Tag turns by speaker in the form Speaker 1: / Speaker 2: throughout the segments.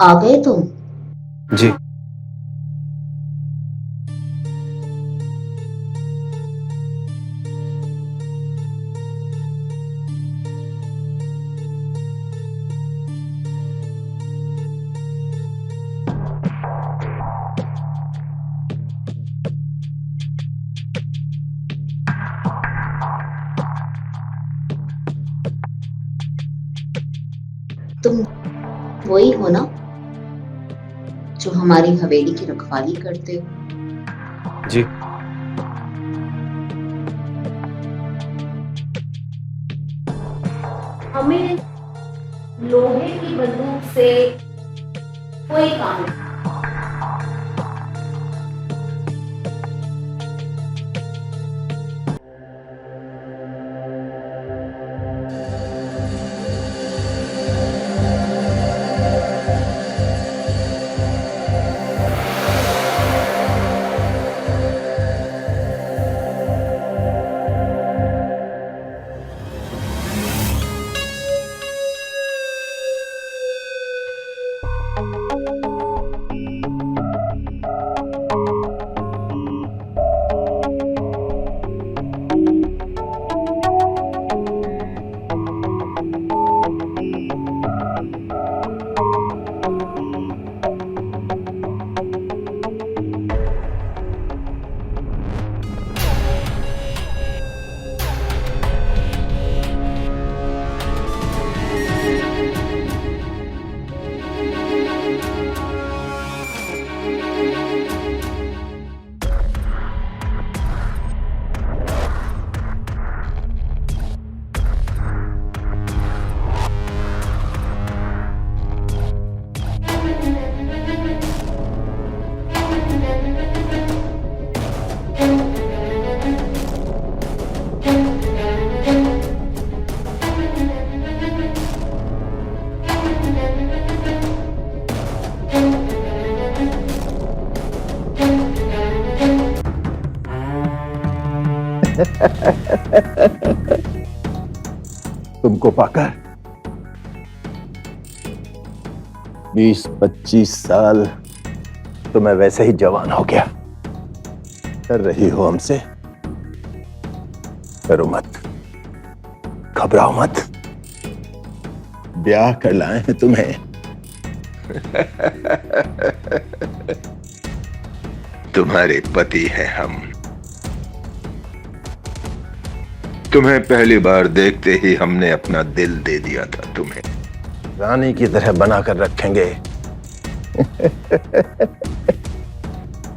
Speaker 1: आ गए तुम?
Speaker 2: जी।
Speaker 1: तुम वही हो ना जो हमारी हवेली की रखवाली करते हो?
Speaker 2: जी।
Speaker 1: हमें लोहे की बंदूक से कोई काम नहीं।
Speaker 3: तुमको पाकर 20-25 साल तो मैं वैसे ही जवान हो गया। कर रही हो हमसे? करो मत, घबराओ मत, ब्याह कर लाए हैं तुम्हें। तुम्हारे पति हैं हम। तुम्हें पहली बार देखते ही हमने अपना दिल दे दिया था तुम्हें। रानी की तरह बनाकर रखेंगे।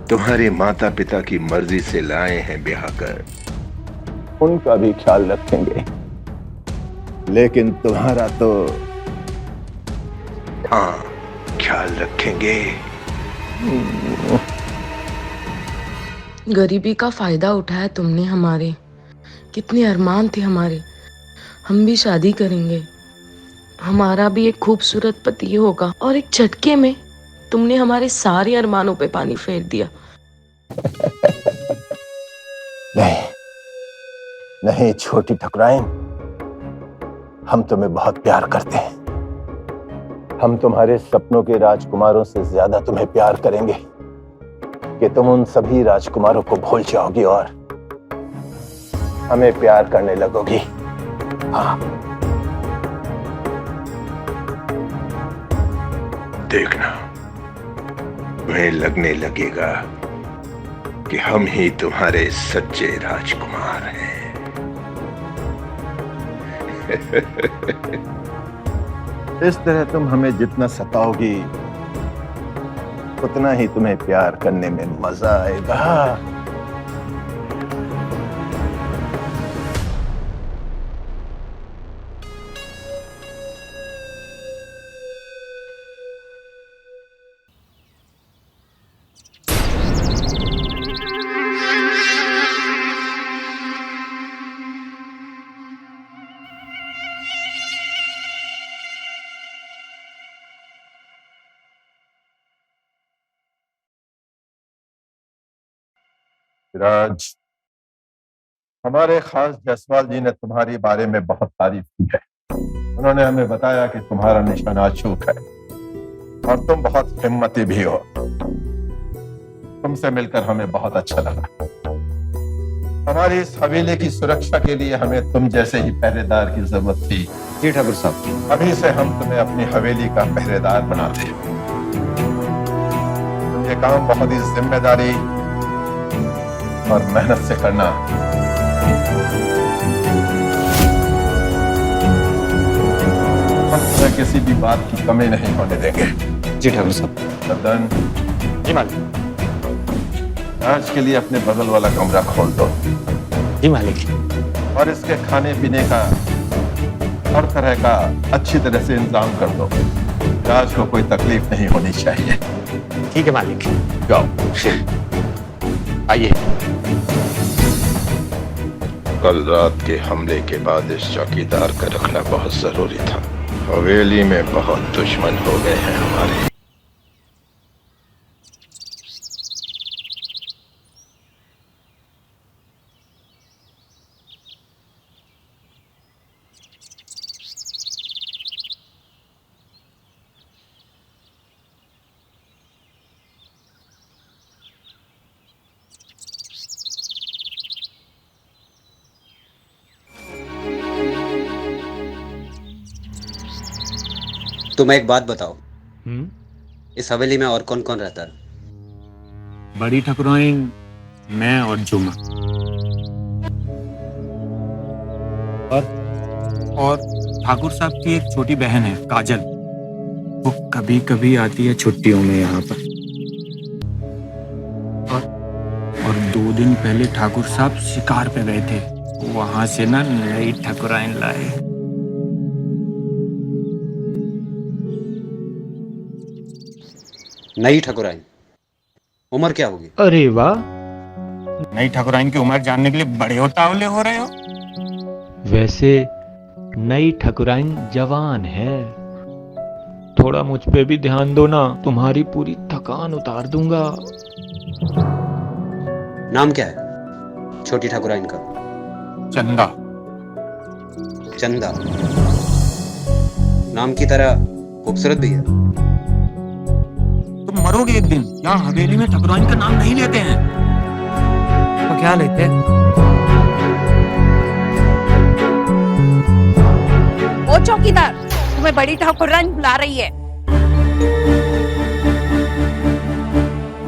Speaker 3: तुम्हारे माता पिता की मर्जी से लाए हैं ब्याह कर, उनका भी ख्याल रखेंगे। लेकिन तुम्हारा तो हाँ, ख्याल रखेंगे।
Speaker 4: गरीबी का फायदा उठाया तुमने हमारे। कितने अरमान थे हमारे, हम भी शादी करेंगे, हमारा भी एक खूबसूरत पति होगा, और एक झटके में तुमने हमारे सारे अरमानों पे पानी फेर दिया।
Speaker 3: नहीं नहीं छोटी ठकुराइन, हम तुम्हें बहुत प्यार करते हैं। हम तुम्हारे सपनों के राजकुमारों से ज्यादा तुम्हें प्यार करेंगे कि तुम उन सभी राजकुमारों को भूल जाओगी और हमें प्यार करने लगोगी। हाँ, देखना, तुम्हें लगने लगेगा कि हम ही तुम्हारे सच्चे राजकुमार हैं। इस तरह तुम हमें जितना सताओगी उतना ही तुम्हें प्यार करने में मजा आएगा। राज, हमारे खास जसवाल जी ने तुम्हारे बारे में बहुत तारीफ की है। उन्होंने हमें बताया कि तुम्हारा निशाना अचूक है। और तुम बहुत हिम्मती भी हो। तुमसे मिलकर हमें बहुत अच्छा लगा। हमारी इस हवेली की सुरक्षा के लिए हमें तुम जैसे ही पहरेदार की जरूरत थी।
Speaker 2: जी ठाकुर साहब।
Speaker 3: अभी से हम तुम्हें अपनी हवेली का पहरेदार बनाते हैं। तुम ये काम बहुत ही जिम्मेदारी और मेहनत से करना। हम तुम्हें किसी भी बात की कमी नहीं होने देंगे।
Speaker 2: जी ठाकुर साहब।
Speaker 3: सदन,
Speaker 2: जी मालिक।
Speaker 3: आज के लिए अपने बगल वाला कमरा खोल दो
Speaker 2: जी मालिक।
Speaker 3: और इसके खाने पीने का हर तरह का अच्छी तरह से इंतजाम कर दो। राज को कोई तकलीफ नहीं होनी चाहिए।
Speaker 2: ठीक है मालिक।
Speaker 3: जाओ।
Speaker 2: आइए।
Speaker 3: कल रात के हमले के बाद इस चौकीदार का रखना बहुत जरूरी था। हवेली में बहुत दुश्मन हो गए हैं हमारे।
Speaker 5: तुम एक बात बताओ, इस हवेली में और कौन कौन रहता है?
Speaker 6: बड़ी ठकुराइन, मैं और जुमा। और ठाकुर साहब की एक छोटी बहन है काजल। वो कभी कभी आती है छुट्टियों में यहाँ पर। और 2 दिन पहले ठाकुर साहब शिकार पे गए थे। वहां से ना नई ठकुराइन लाए।
Speaker 5: नई ठकुराइन, उम्र क्या होगी?
Speaker 6: अरे वाह, नई ठकुराइन की उम्र जानने के लिए बड़े उतावले हो रहे हो।
Speaker 7: वैसे नई ठकुराइन जवान है। थोड़ा मुझ पे भी ध्यान दो ना, तुम्हारी पूरी थकान उतार दूंगा।
Speaker 5: नाम क्या है छोटी ठकुराइन का?
Speaker 6: चंदा।
Speaker 5: चंदा नाम की तरह खूबसूरत भी है।
Speaker 6: तुम मरोगे एक दिन। यहाँ हवेली में ठकुराइन का नाम नहीं लेते हैं।
Speaker 2: तो क्या लेते हैं?
Speaker 8: ओ चौकीदार, तुम्हें बड़ी ठाकुराइन बुला रही है।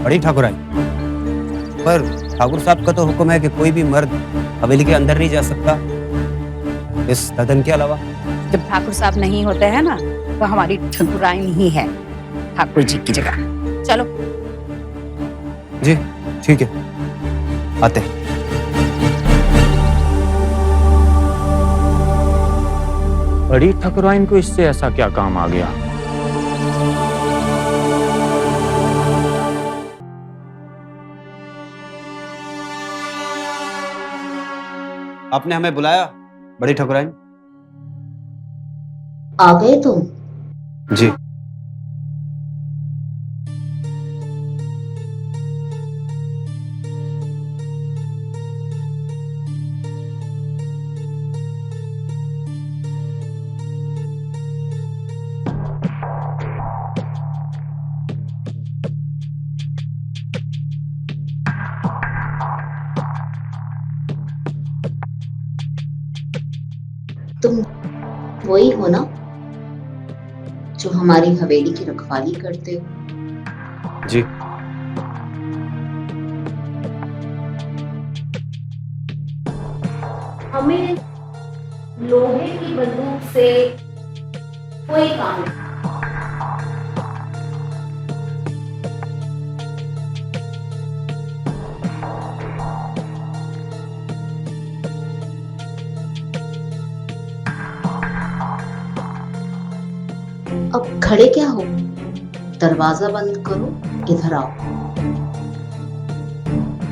Speaker 5: बड़ी ठकुराइन? पर ठाकुर साहब का तो हुक्म है कि कोई भी मर्द हवेली के अंदर नहीं जा सकता, इस ददन के अलावा।
Speaker 8: जब ठाकुर साहब नहीं होते हैं ना, तो हमारी ठकुराइन ही है ठाकुर जी की जगह। चलो।
Speaker 5: जी ठीक है, आते।
Speaker 6: बड़ी ठकुराइन को इससे ऐसा क्या काम आ गया?
Speaker 5: आपने हमें बुलाया बड़ी ठकुराइन?
Speaker 1: आ गए तुम?
Speaker 2: जी।
Speaker 1: तुम वही हो ना जो हमारी हवेली की रखवाली करते हो?
Speaker 2: जी।
Speaker 1: हमें लोहे की बंदूक से कोई काम नहीं। अब खड़े क्या हो? दरवाजा बंद करो, इधर आओ।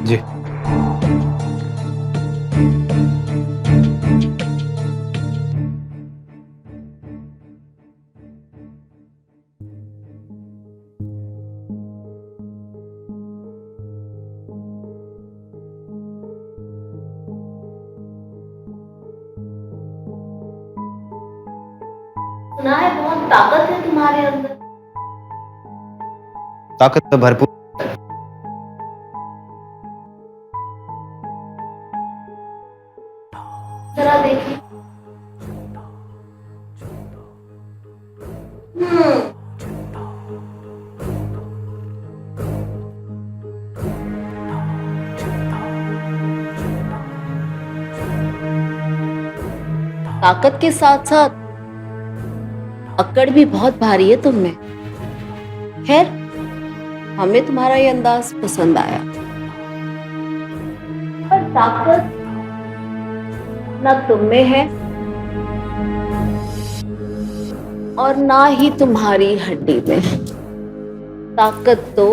Speaker 2: जी।
Speaker 1: सुना है बहुत ताकत है तुम्हारे अंदर।
Speaker 5: ताकत तो भरपूर।
Speaker 1: जरा देखिए। ताकत के साथ साथ अक्कड़ भी बहुत भारी है तुम में। खैर, हमें तुम्हारा ये अंदाज पसंद आया। पर ताकत ना तुम में है और ना ही तुम्हारी हड्डी में। ताकत तो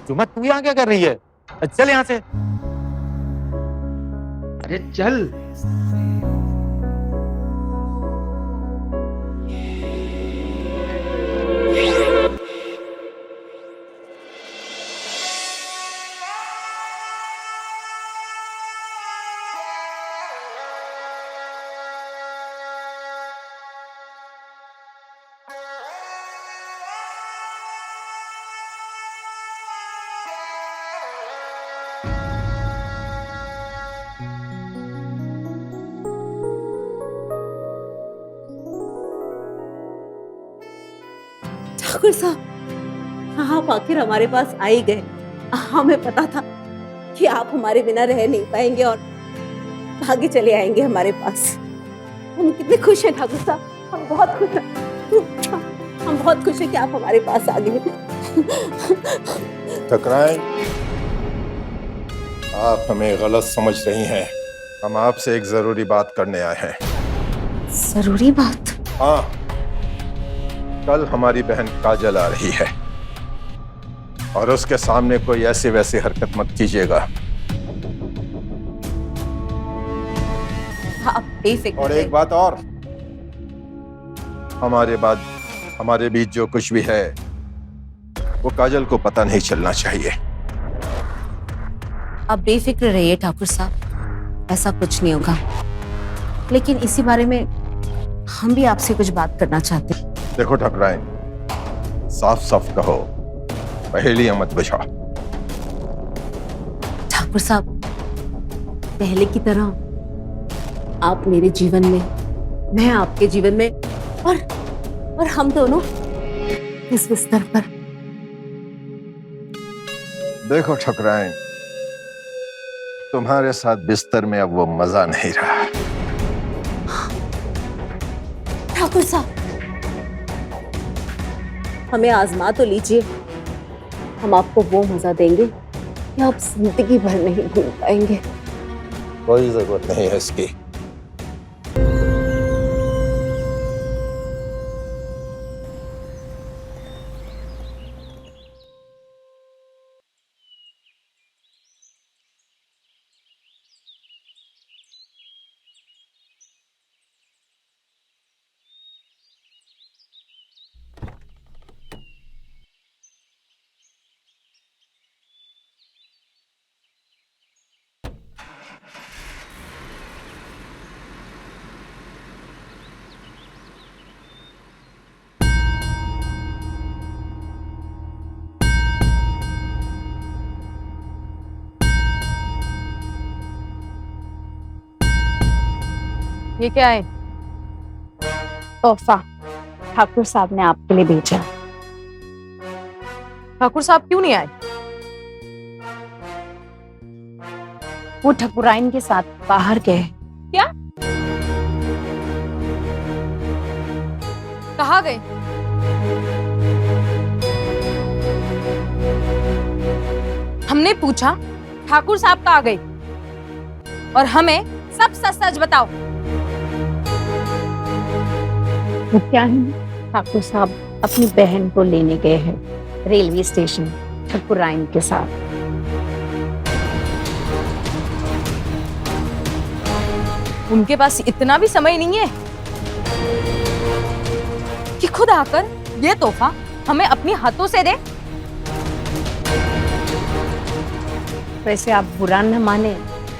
Speaker 2: जुम्मन तू यहाँ क्या कर रही है? चल यहाँ से।
Speaker 7: अरे चल।
Speaker 9: ठाकुर साहब, आप आखिर हमारे पास आ ही गए। हमें पता था कि आप हमारे बिना रह नहीं पाएंगे और भागे चले आएंगे हमारे पास। हम कितने खुश हैं ठाकुर साहब, हम बहुत खुश हैं। हम बहुत खुश हैं कि आप हमारे पास आ गए।
Speaker 3: ठकुराइन, आप हमें गलत समझ रही हैं। हम आपसे एक जरूरी बात करने आए हैं।
Speaker 9: जरूरी बात?
Speaker 3: हाँ, कल हमारी बहन काजल आ रही है और उसके सामने कोई ऐसी वैसी हरकत मत कीजिएगा।
Speaker 9: आप बेफिक्र
Speaker 3: और एक बात और, हमारे बीच जो कुछ भी है वो काजल को पता नहीं चलना चाहिए।
Speaker 9: आप बेफिक्र रहिए ठाकुर साहब, ऐसा कुछ नहीं होगा। लेकिन इसी बारे में हम भी आपसे कुछ बात करना चाहते हैं।
Speaker 3: देखो ठकुराइन, साफ साफ कहो, पहेलियां मत बुझाओ।
Speaker 9: ठाकुर साहब, पहले की तरह आप मेरे जीवन में, मैं आपके जीवन में, और हम दोनों इस बिस्तर पर।
Speaker 3: देखो ठकुराइन, तुम्हारे साथ बिस्तर में अब वो मजा नहीं रहा।
Speaker 9: ठाकुर साहब, हमें आजमा तो लीजिए। हम आपको वो मजा देंगे कि आप जिंदगी भर नहीं भूल पाएंगे।
Speaker 3: कोई जरूरत नहीं है इसकी।
Speaker 4: ये क्या है?
Speaker 8: तोहफा ठाकुर साहब ने आपके लिए भेजा।
Speaker 4: ठाकुर साहब क्यों नहीं आए?
Speaker 8: वो ठकुराइन के साथ बाहर गए।
Speaker 4: क्या? कहाँ गए? हमने पूछा ठाकुर साहब कहाँ गए और हमें सब सच सच बताओ।
Speaker 8: वो क्या है, ठाकुर साहब अपनी बहन को लेने गए हैं रेलवे स्टेशन ठकुराइन के साथ।
Speaker 4: उनके पास इतना भी समय नहीं है कि खुद आकर ये तोहफा हमें अपनी हाथों से दे।
Speaker 8: वैसे आप बुरा न माने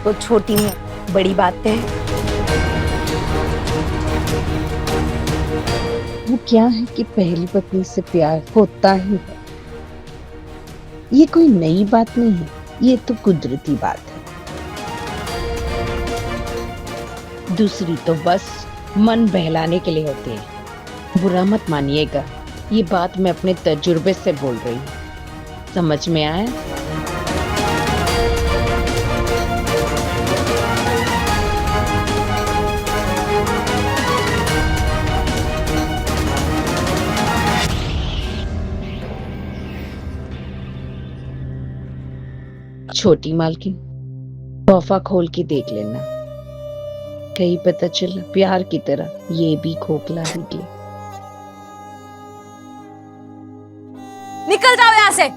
Speaker 8: तो छोटी में बड़ी बात है।
Speaker 10: वो क्या है कि पहली पत्नी से प्यार होता ही है। ये कोई नई बात नहीं है, ये तो कुदरती बात है। दूसरी तो बस मन बहलाने के लिए होती है। बुरा मत मानिएगा, ये बात मैं अपने तजुर्बे से बोल रही हूँ। समझ में आया? छोटी मालकिन, तोहफा खोल के देख लेना, कहीं पता चला प्यार की तरह ये भी खोखला निकले।
Speaker 4: निकल जाओ यहाँ से।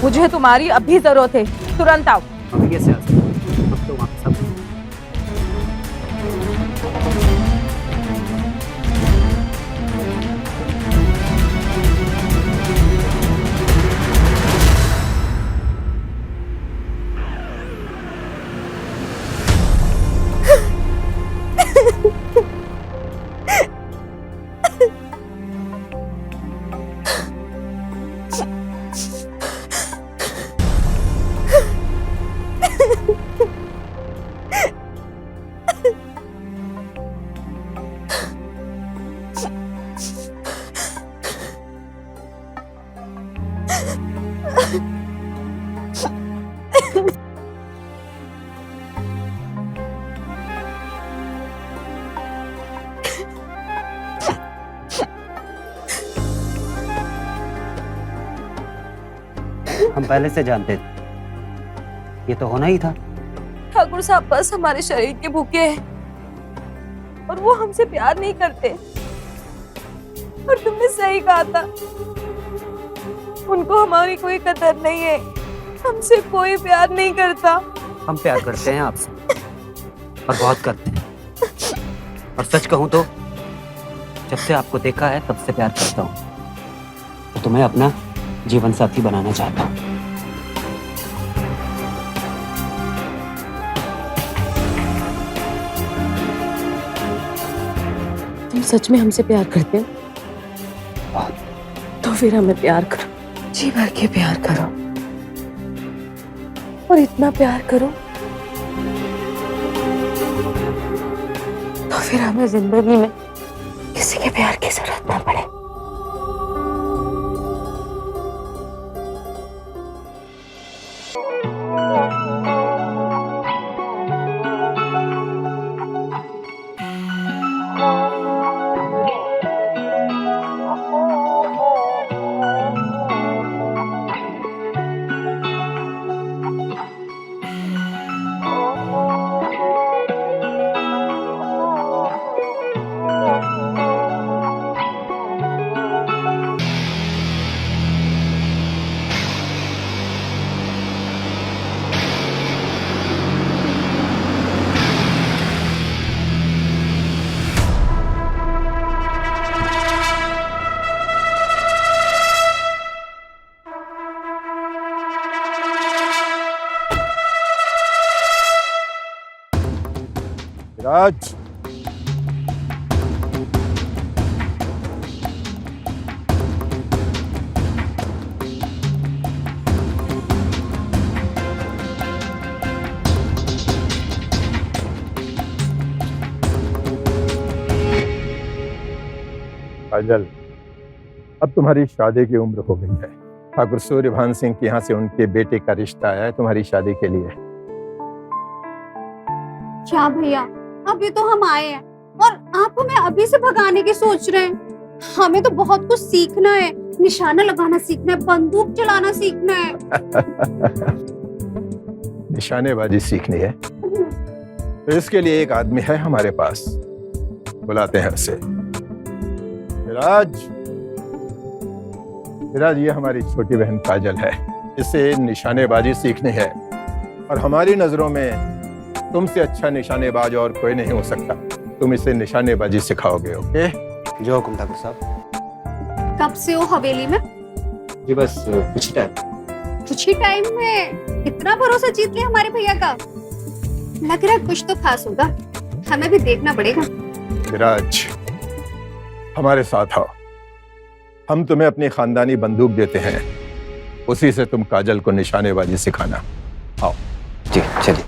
Speaker 4: मुझे तुम्हारी अभी जरूरत है, तुरंत आओ।
Speaker 5: अभी कैसे आ सकते हैं? अब तो वापस आ। हम पहले से जानते थे, ये तो होना ही था।
Speaker 4: ठाकुर साहब बस हमारे शरीर के भूखे हैं और वो हमसे प्यार नहीं करते। और तुमने सही कहा था, उनको हमारी कोई कदर नहीं है, हमसे कोई प्यार नहीं करता।
Speaker 5: हम प्यार करते हैं आपसे और बहुत करते हैं। और सच कहूं तो जब से आपको देखा है तब से प्यार करता हूं। तो तुम्हें अपना जीवन साथी बनाना चाहता हूं।
Speaker 4: तुम सच में हमसे प्यार करते हो? तो फिर हमें प्यार करो, जी भर के प्यार करो और इतना प्यार करो तो फिर हमें जिंदगी में किसी के प्यार की जरूरत ना पड़े।
Speaker 3: राज, काजल, अब तुम्हारी शादी की उम्र हो गई है। ठाकुर सूर्यभान सिंह के यहाँ से उनके बेटे का रिश्ता आया है तुम्हारी शादी के लिए।
Speaker 9: क्या भैया, अभी तो हम आए हैं और आप हमें अभी से भगाने की सोच रहे हैं। हमें तो बहुत कुछ सीखना है, निशाना लगाना सीखना है, बंदूक चलाना सीखना है।
Speaker 3: निशानेबाजी सीखनी है तो इसके लिए एक आदमी है हमारे पास, बुलाते हैं उसे। विराज, विराज, ये हमारी छोटी बहन काजल है। इसे निशानेबाजी सीखनी है और हमारी नजरों में तुमसे अच्छा निशानेबाज और कोई नहीं हो सकता। तुम इसे निशानेबाजी सिखाओगे, ओके?
Speaker 5: जो हुकुम ठाकुर साहब।
Speaker 9: कब से हो हवेली में?
Speaker 5: जी बस कुछ टाइम।
Speaker 9: कुछ ही टाइम में इतना भरोसा जीत लिया हमारे भैया का। लग रहा है कुछ तो खास होगा, हमें भी देखना पड़ेगा।
Speaker 3: विराज, हमारे साथ आओ, हम तुम्हें अपनी खानदानी बंदूक देते हैं, उसी से तुम काजल को निशानेबाजी सिखाना। आओ।
Speaker 5: जी चलिए।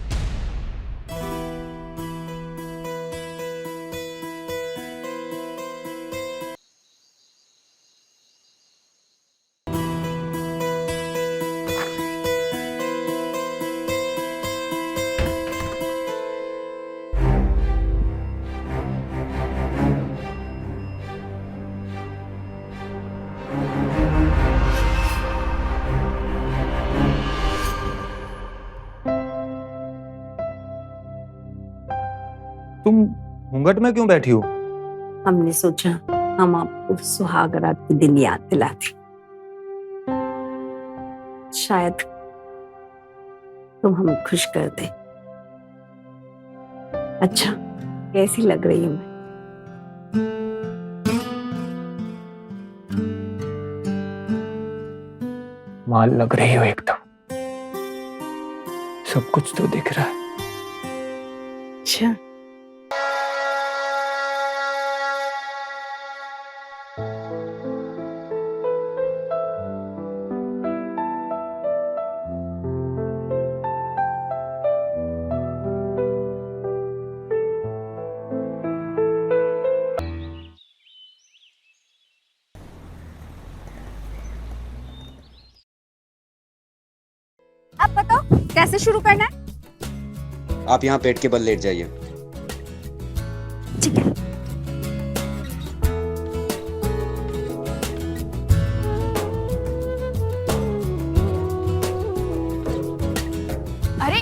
Speaker 6: तुम घूंघट में क्यों बैठी हो?
Speaker 8: हमने सोचा हम आपको सुहाग रात के दिन याद दिलाते, शायद तुम हमें खुश कर दे। अच्छा, कैसी लग रही हूँ मैं?
Speaker 6: माल लग रही हो एकदम, सब कुछ तो दिख रहा है।
Speaker 8: अच्छा,
Speaker 9: अब बताओ कैसे शुरू करना है?
Speaker 5: आप यहाँ पेट के बल लेट जाइए।
Speaker 9: ठीक है। अरे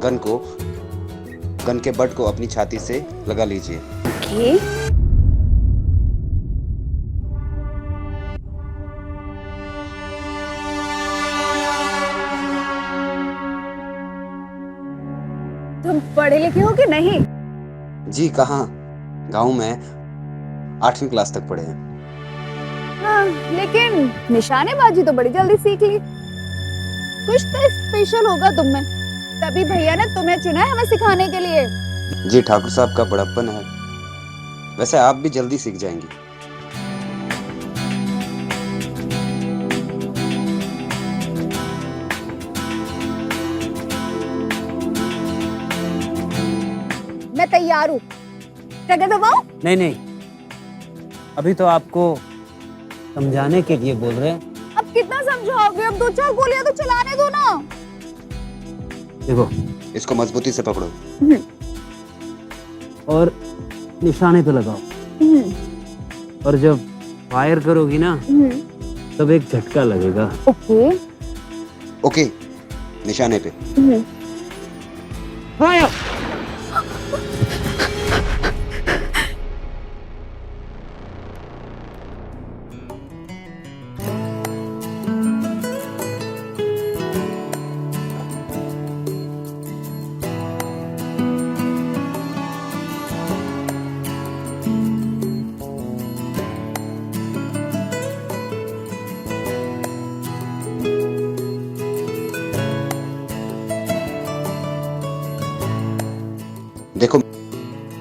Speaker 5: गन के बट को अपनी छाती से लगा लीजिए।
Speaker 9: ओके। तुम पढ़े लिखे हो कि नहीं?
Speaker 5: जी कहाँ, गांव में 8वीं क्लास तक पढ़े हैं।
Speaker 9: हाँ, लेकिन निशानेबाजी तो बड़ी जल्दी सीख ली। कुछ तो स्पेशल होगा तुम में, तभी भैया ने तुम्हें चुना है हमें सिखाने के लिए।
Speaker 5: जी ठाकुर साहब का बड़प्पन है, वैसे आप भी जल्दी सीख जाएंगी।
Speaker 9: मैं तैयार हूँ, जगह दबाओ।
Speaker 5: नहीं नहीं, अभी तो आपको समझाने के लिए बोल रहे हैं।
Speaker 9: अब कितना समझाओगे? अब 2-4 गोलियां तो चलाने दो ना।
Speaker 5: देखो, इसको मजबूती से पकड़ो और निशाने पे लगाओ, और जब फायर करोगी ना तब एक झटका लगेगा।
Speaker 9: ओके
Speaker 5: ओके, निशाने पे।
Speaker 9: फायर।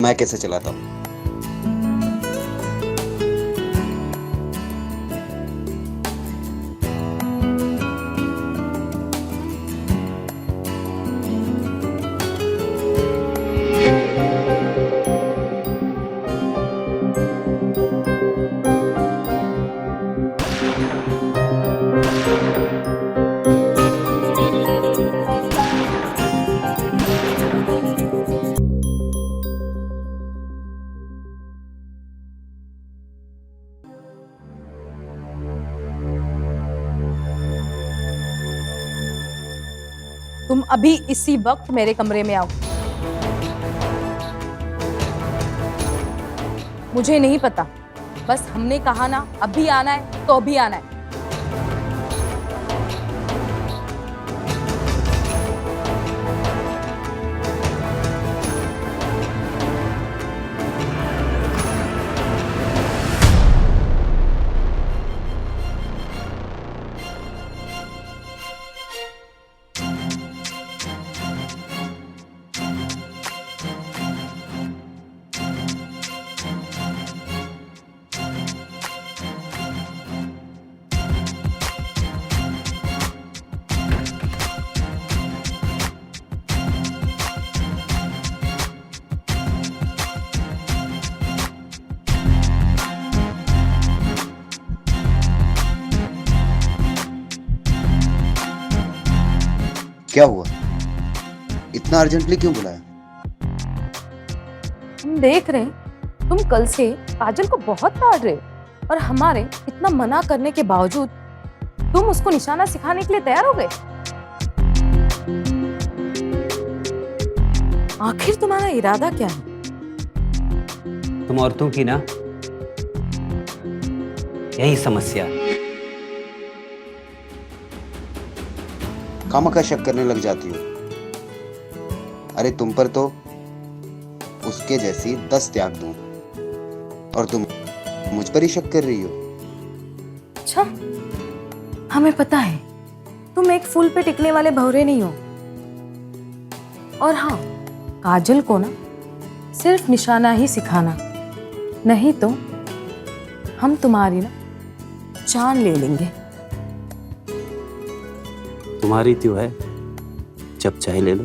Speaker 5: मैं कैसे चलाता हूँ।
Speaker 11: तुम अभी इसी वक्त मेरे कमरे में आओ। मुझे नहीं पता, बस हमने कहा ना अभी आना है तो अभी आना है।
Speaker 5: क्या हुआ? इतना अर्जेंटली क्यों बुलाया?
Speaker 11: हम देख रहे हैं तुम कल से काजल को बहुत डांट रहे हो और हमारे इतना मना करने के बावजूद तुम उसको निशाना सिखाने के लिए तैयार हो गए। आखिर तुम्हारा इरादा क्या है?
Speaker 5: तुम औरतों की ना यही समस्या है, खामखा शक करने लग जाती हो। अरे तुम पर तो उसके जैसी 10 त्याग दूं और तुम मुझ पर ही शक कर रही हो।
Speaker 11: अच्छा, हमें पता है तुम एक फूल पे टिकने वाले भौरे नहीं हो। और हाँ, काजल को ना सिर्फ निशाना ही सिखाना, नहीं तो हम तुम्हारी ना जान ले लेंगे।
Speaker 5: तुम्हारी त्यों है, जब चाहे ले लो।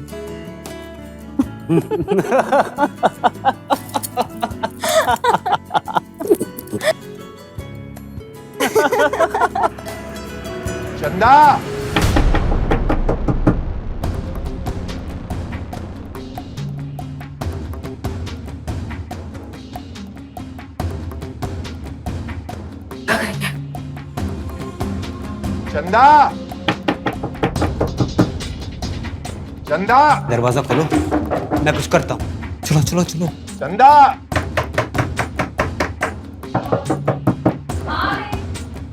Speaker 3: चंदा, चंदा, चंदा,
Speaker 5: दरवाजा खोलो, मैं कुछ करता हूँ। चलो चलो चलो।
Speaker 3: चंदा,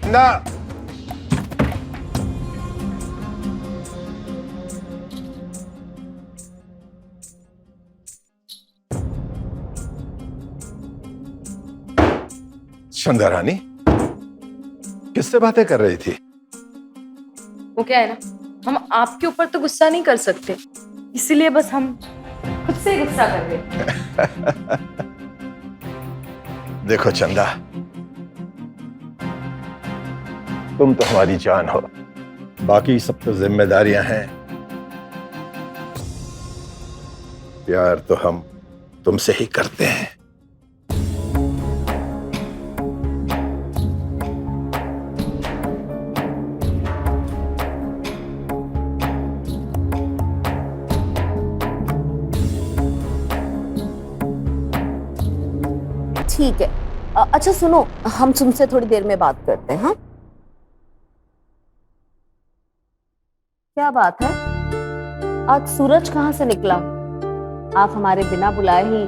Speaker 3: चंदा, चंदा रानी किससे बातें कर रही थी?
Speaker 11: वो क्या है ना, हम आपके ऊपर तो गुस्सा नहीं कर सकते, इसीलिए बस हम खुद से गुस्सा कर रहे।
Speaker 3: देखो चंदा, तुम तो हमारी जान हो, बाकी सब तो जिम्मेदारियां हैं। प्यार तो हम तुमसे ही करते हैं।
Speaker 9: ठीक है, अच्छा सुनो, हम तुमसे थोड़ी देर में बात करते हैं। हाँ, क्या बात है, आज सूरज कहाँ से निकला? आप हमारे बिना बुलाए ही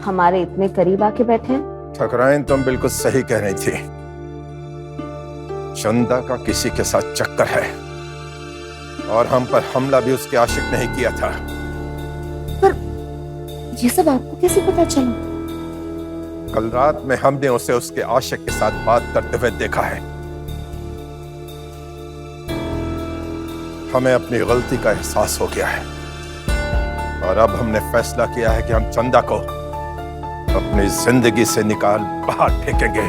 Speaker 9: हमारे इतने करीब आके बैठे हैं।
Speaker 3: ठकुराइन, तुम बिल्कुल सही कह रही थी। चंदा का किसी के साथ चक्कर है और हम पर हमला भी उसके आशिक ने ही किया था।
Speaker 9: पर ये सब आपको कैसे पता चला?
Speaker 3: कल रात में हमने उसे उसके आशिक के साथ बात करते हुए देखा है। हमें अपनी गलती का एहसास हो गया है और अब हमने फैसला किया है कि हम चंदा को अपनी जिंदगी से निकाल बाहर फेंकेंगे।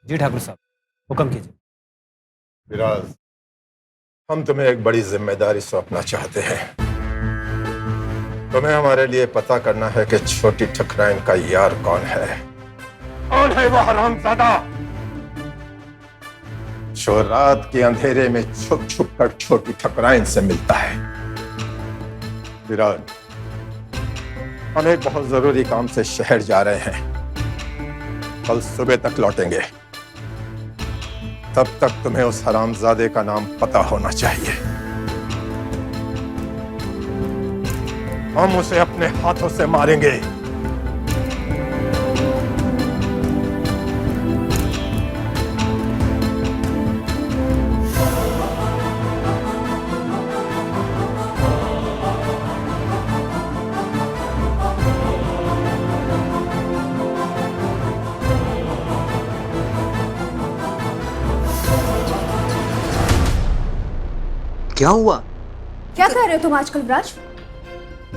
Speaker 5: जी ठाकुर साहब, हुक्म कीजिए।
Speaker 3: विराज, हम तुम्हें एक बड़ी जिम्मेदारी सौंपना चाहते हैं। तुम्हें हमारे लिए पता करना है कि छोटी ठकुराइन का यार कौन है। कौन है वो हरामजादा जो रात के अंधेरे में छुप छुप कर छोटी ठकुराइन से मिलता है। विराज, हम एक बहुत जरूरी काम से शहर जा रहे हैं। कल सुबह तक लौटेंगे। तब तक तुम्हें उस हरामजादे का नाम पता होना चाहिए। हम उसे अपने हाथों से मारेंगे।
Speaker 5: क्या हुआ?
Speaker 9: क्या कह रहे हो तुम आजकल विराज?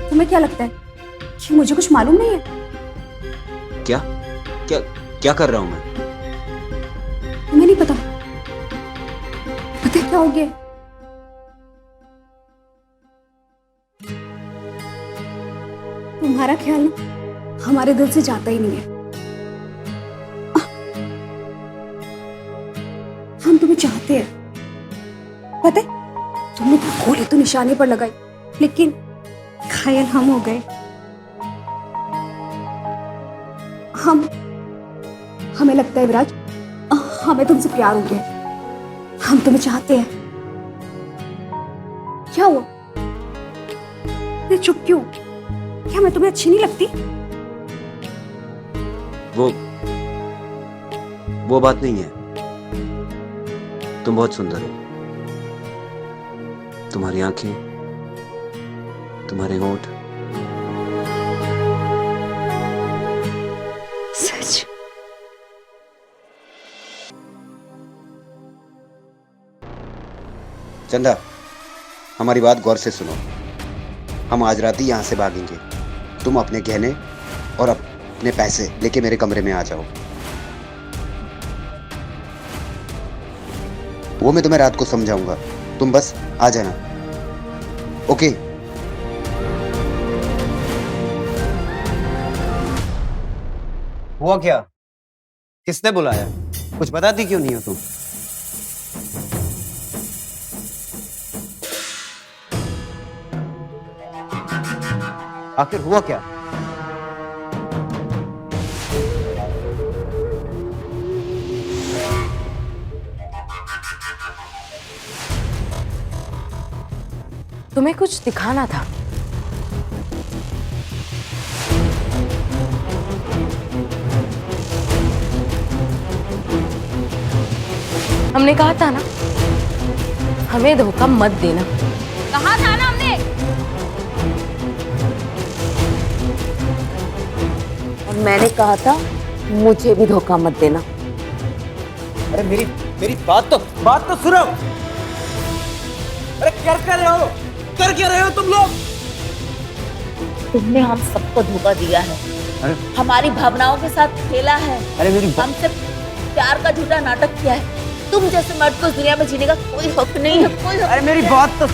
Speaker 9: तुम्हें क्या लगता है कि मुझे कुछ मालूम नहीं है?
Speaker 5: क्या क्या क्या कर रहा हूं मैं?
Speaker 9: तुम्हें नहीं पता? पता है क्या हो गया? तुम्हारा ख्याल ना हमारे दिल से जाता ही नहीं है। हम तुम्हें चाहते हैं, पता है? तुमने गोली तो निशाने पर लगाई, लेकिन घायल हम हो गए। हमें लगता है विराज, हमें तुमसे प्यार हो गया। हम तुम्हें चाहते हैं। क्या हुआ? चुप क्यों? क्या मैं तुम्हें अच्छी नहीं लगती?
Speaker 5: वो बात नहीं है। तुम बहुत सुंदर हो। तुम्हारी आंखें, तुम्हारे होंठ।
Speaker 9: सच?
Speaker 5: चंदा, हमारी बात गौर से सुनो। हम आज रात ही यहाँ से भागेंगे। तुम अपने गहने और अपने पैसे लेके मेरे कमरे में आ जाओ। वो मैं तुम्हें रात को समझाऊंगा, तुम बस आ जाना। ओके? हुआ क्या? किसने बुलाया? कुछ बताती क्यों नहीं हो तुम? आखिर हुआ क्या?
Speaker 11: तुम्हें कुछ दिखाना था। हमने कहा था ना, हमें धोखा मत देना।
Speaker 9: कहा था ना हमने। और मैंने कहा था मुझे भी धोखा मत देना।
Speaker 5: अरे मेरी बात तो सुनो। अरे कर क्या रहे हो तुम लोग?
Speaker 1: तुमने हम सबको धोखा दिया है।
Speaker 5: अरे
Speaker 1: हमारी भावनाओं के साथ खेला है।
Speaker 5: अरे मेरी
Speaker 1: हमसे प्यार का झूठा नाटक किया है। तुम जैसे मर्द को इस दुनिया में जीने का कोई हक नहीं है। कोई हक
Speaker 5: अरे मेरी बात तो